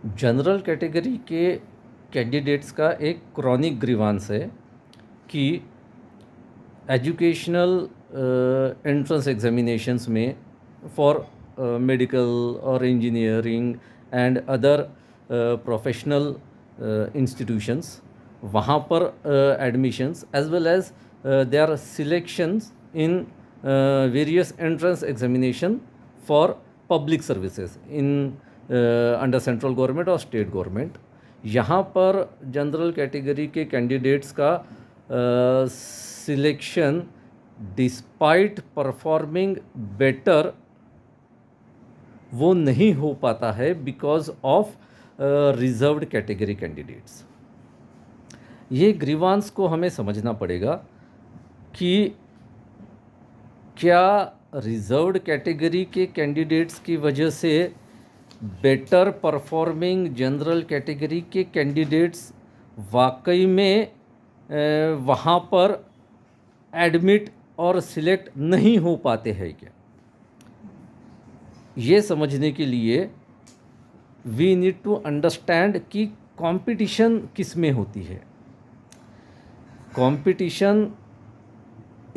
General category के candidates का एक क्रॉनिक ग्रीवांस है कि एजुकेशनल एंट्रेंस एग्जामिनेशंस में फॉर मेडिकल और engineering and other professional institutions वहाँ पर admissions as well as their selections in various entrance examination for public services in under central government और स्टेट गवर्नमेंट। यहाँ पर general category के candidates का selection despite performing better वो नहीं हो पाता है because of reserved category candidates. ये ग्रीवांस को हमें समझना पड़ेगा कि क्या रिजर्व्ड कैटेगरी के कैंडिडेट्स की वजह से बेटर परफॉर्मिंग जनरल कैटेगरी के कैंडिडेट्स वाकई में वहाँ पर एडमिट और सिलेक्ट नहीं हो पाते हैं क्या? ये समझने के लिए वी नीड टू अंडरस्टैंड कि कंपटीशन किस में होती है। कंपटीशन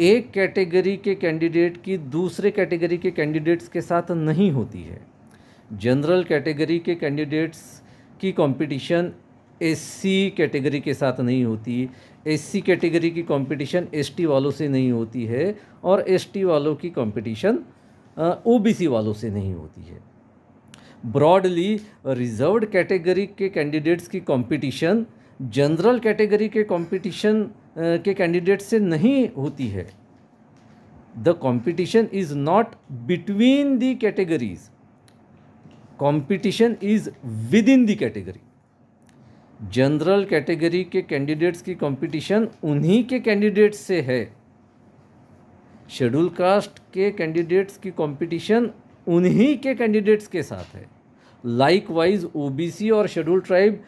एक कैटेगरी के कैंडिडेट की दूसरे कैटेगरी के कैंडिडेट्स के साथ नहीं होती है। जनरल कैटेगरी के कैंडिडेट्स की कंपटीशन एससी कैटेगरी के साथ नहीं होती, एससी कैटेगरी की कंपटीशन एसटी वालों से नहीं होती है और एसटी वालों की कंपटीशन ओबीसी वालों से नहीं होती है। ब्रॉडली रिजर्व्ड कैटेगरी के कैंडिडेट्स की कंपटीशन जनरल कैटेगरी के कंपटीशन के कैंडिडेट से नहीं होती है। The competition is not between the categories, competition is with in the category. General category के कैंडिडेट्स की कंपटीशन उन्हीं के कैंडिडेट्स से है, शेड्यूल कास्ट के कैंडिडेट्स की कंपटीशन उन्हीं के कैंडिडेट्स के साथ है। लाइकवाइज ओबीसी और शेड्यूल ट्राइब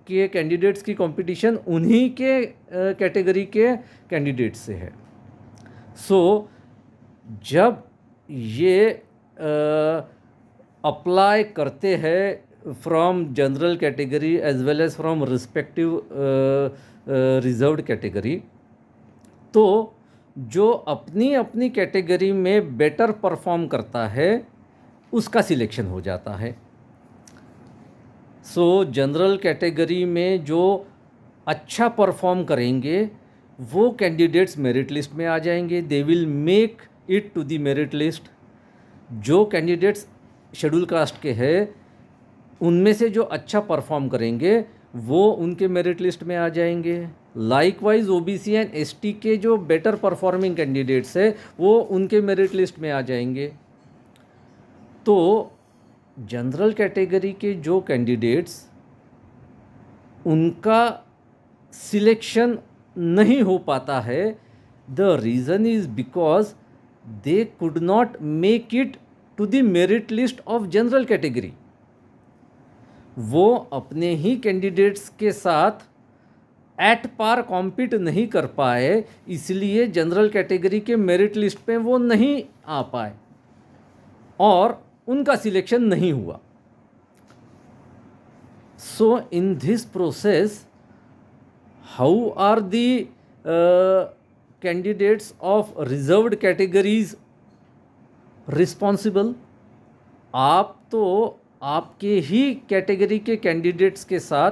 के कैंडिडेट्स की कंपटीशन उन्हीं के कैटेगरी के कैंडिडेट्स से है। सो जब ये अप्लाई करते हैं from general category as well as from respective reserved category, तो जो अपनी अपनी कैटेगरी में बेटर परफॉर्म करता है उसका सिलेक्शन हो जाता है। सो जनरल कैटेगरी में जो अच्छा परफॉर्म करेंगे वो कैंडिडेट्स मेरिट लिस्ट में आ जाएंगे, they will make it to the merit list. जो कैंडिडेट्स शेड्यूल कास्ट के हैं उनमें से जो अच्छा परफॉर्म करेंगे वो उनके मेरिट लिस्ट में आ जाएंगे। लाइकवाइज ओबीसी एंड एसटी के जो बेटर परफॉर्मिंग कैंडिडेट्स हैं वो उनके मेरिट लिस्ट में आ जाएंगे। तो जनरल कैटेगरी के जो कैंडिडेट्स उनका सिलेक्शन नहीं हो पाता है, the reason is because they could not make it to the merit list of general category. वो अपने ही कैंडिडेट्स के साथ एट पार कॉम्पीट नहीं कर पाए, इसलिए जनरल कैटेगरी के मेरिट लिस्ट पे वो नहीं आ पाए और उनका सिलेक्शन नहीं हुआ। So in this process how are the candidates of reserved categories responsible? आप तो आपके ही कैटेगरी के कैंडिडेट्स के साथ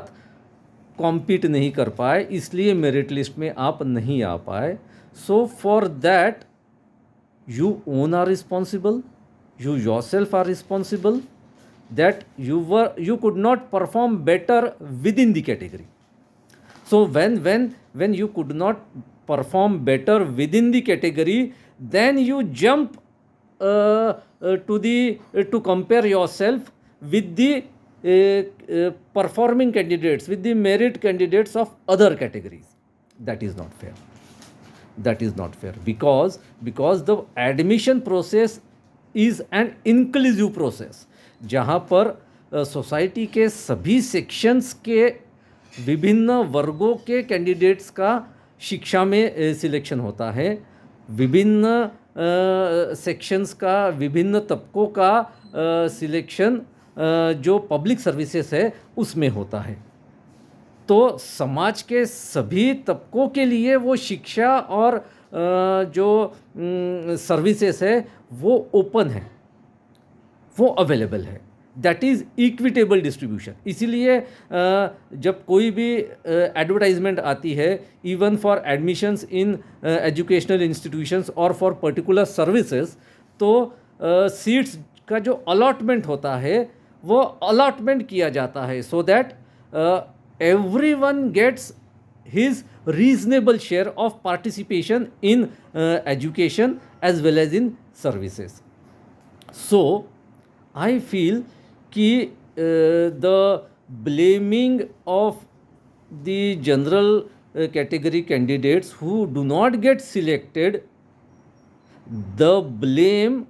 कॉम्पीट नहीं कर पाए, इसलिए मेरिट लिस्ट में आप नहीं आ पाए। So for that you own are responsible, you yourself are responsible that you could not perform better within the category. So when you could not perform better within the category, then you jump to compare yourself with the performing candidates, with the merit candidates of other categories. That is not fair. That is not fair because the admission process is an inclusive process, जहाँ पर society के सभी sections के विभिन्न वर्गों के candidates का शिक्षा में सिलेक्शन होता है, विभिन्न सेक्शंस का, विभिन्न तबकों का सिलेक्शन जो पब्लिक सर्विसेज है उसमें होता है। तो समाज के सभी तबकों के लिए वो शिक्षा और जो सर्विसेज है वो ओपन है, वो अवेलेबल है। That is equitable distribution. इसीलिए जब कोई भी एडवर्टाइजमेंट आती है, even for admissions in educational institutions और फॉर पर्टिकुलर सर्विसेज, तो सीट्स का जो अलॉटमेंट होता है वो अलॉटमेंट किया जाता है so that everyone gets his reasonable share of participation in education as well as in services. So I feel कि the blaming of the general category candidates who do not get selected, the blame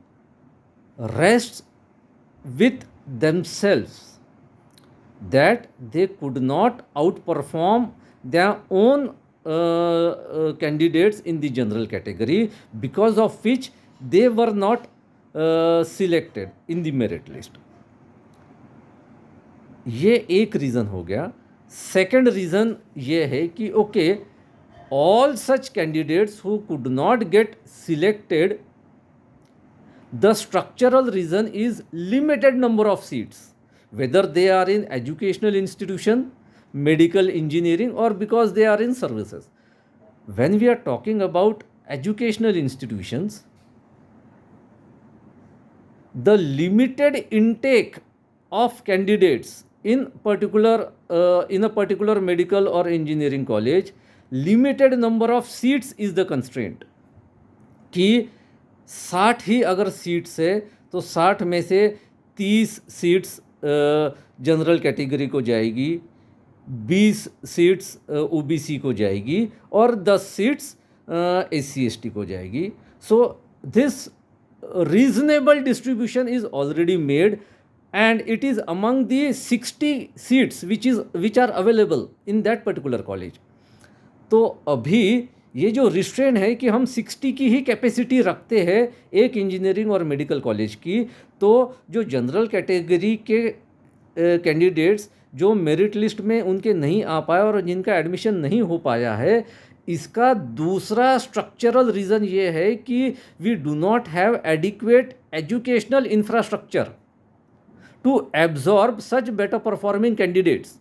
rests with themselves, that they could not outperform their own candidates in the general category, because of which they were not selected in the merit list. ये एक reason हो गया। Second reason ये है कि okay, all such candidates who could not get selected, the structural reason is limited number of seats, whether they are in educational institution, medical engineering, or because they are in services. When we are talking about educational institutions, the limited intake of candidates in a particular medical or engineering college, limited number of seats is the constraint. कि 60 ही अगर seats है तो 60 में से 30 seats general category को जाएगी, 20 seats OBC को जाएगी और 10 सीट्स एससी एसटी को जाएगी. So this reasonable distribution is already made and it is among the 60 seats which are available in that particular college. तो अभी ये जो रिस्ट्रेन है कि हम 60 की ही कैपेसिटी रखते हैं एक इंजीनियरिंग और मेडिकल कॉलेज की, तो जो जनरल कैटेगरी के कैंडिडेट्स जो मेरिट लिस्ट में उनके नहीं आ पाए और जिनका एडमिशन नहीं हो पाया है, इसका दूसरा स्ट्रक्चरल रीज़न ये है कि we do not have adequate educational infrastructure to absorb such better performing candidates.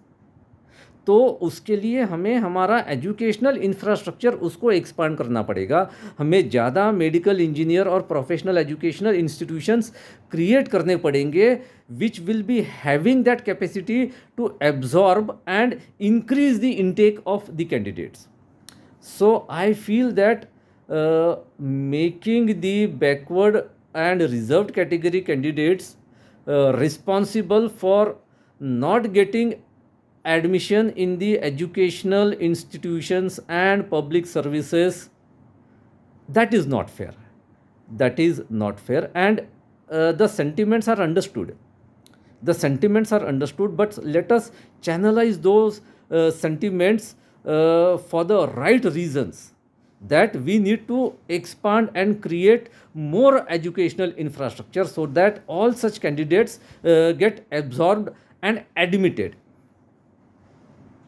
तो उसके लिए हमें हमारा एजुकेशनल इंफ्रास्ट्रक्चर उसको एक्सपांड करना पड़ेगा. हमें ज़्यादा मेडिकल इंजीनियर और प्रोफेशनल एजुकेशनल इंस्टीट्यूशंस क्रिएट करने पड़ेंगे which will be having that capacity to absorb and increase the intake of the candidates. So I feel that making the backward and reserved category candidates responsible for not getting admission in the educational institutions and public services, that is not fair. That is not fair, and the sentiments are understood. The sentiments are understood, but let us channelize those sentiments for the right reasons, that we need to expand and create more educational infrastructure so that all such candidates get absorbed and admitted